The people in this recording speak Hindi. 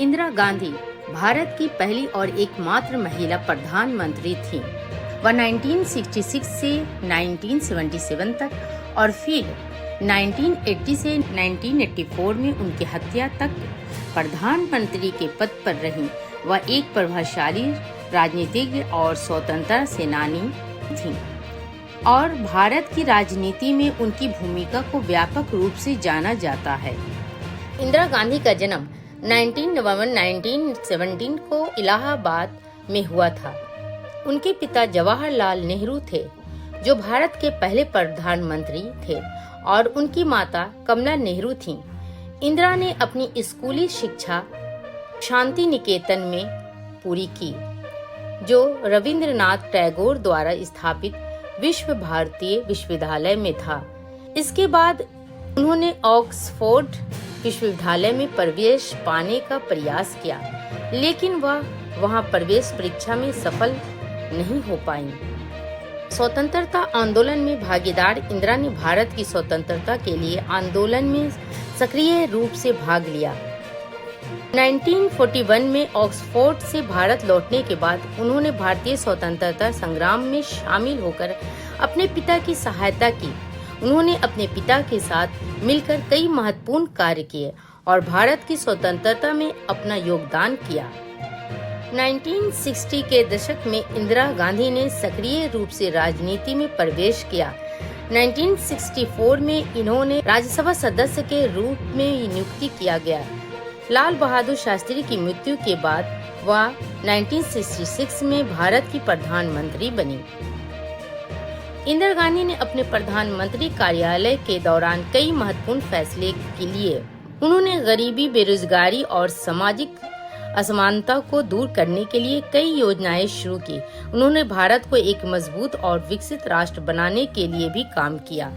इंदिरा गांधी भारत की पहली और एकमात्र महिला प्रधानमंत्री थीं। वह 1966 से 1977 तक और फिर 1980 से 1984 में उनकी हत्या तक प्रधानमंत्री के पद पर रहीं। वह एक प्रभावशाली राजनीतिज्ञ और स्वतंत्रता सेनानी थीं और भारत की राजनीति में उनकी भूमिका को व्यापक रूप से जाना जाता है। इंदिरा गांधी का जन्म 19 नवंबर 1917 को इलाहाबाद में हुआ था। उनके पिता जवाहरलाल नेहरू थे, जो भारत के पहले प्रधानमंत्री थे, और उनकी माता कमला नेहरू थीं। इंदिरा ने अपनी स्कूली शिक्षा शांति निकेतन में पूरी की, जो रविंद्रनाथ टैगोर द्वारा स्थापित विश्व भारतीय विश्वविद्यालय में था। इसके बाद उन्होंने ऑक्सफोर्ड विश्वविद्यालय में प्रवेश पाने का प्रयास किया, लेकिन वह वहां प्रवेश परीक्षा में सफल नहीं हो पाई। स्वतंत्रता आंदोलन में भागीदार इंदिरा ने भारत की स्वतंत्रता के लिए आंदोलन में सक्रिय रूप से भाग लिया। 1941 में ऑक्सफोर्ड से भारत लौटने के बाद उन्होंने भारतीय स्वतंत्रता संग्राम में शामिल होकर अपने पिता की सहायता की। उन्होंने अपने पिता के साथ मिलकर कई महत्वपूर्ण कार्य किए और भारत की स्वतंत्रता में अपना योगदान किया। 1960 के दशक में इंदिरा गांधी ने सक्रिय रूप से राजनीति में प्रवेश किया। 1964 में इन्होंने राज्यसभा सदस्य के रूप में नियुक्ति किया गया। लाल बहादुर शास्त्री की मृत्यु के बाद वह 1966 में भारत की प्रधानमंत्री बनी। इंदिरा गांधी ने अपने प्रधानमंत्री कार्यालय के दौरान कई महत्वपूर्ण फैसले लिए। उन्होंने गरीबी, बेरोजगारी और सामाजिक असमानता को दूर करने के लिए कई योजनाएं शुरू की। उन्होंने भारत को एक मजबूत और विकसित राष्ट्र बनाने के लिए भी काम किया।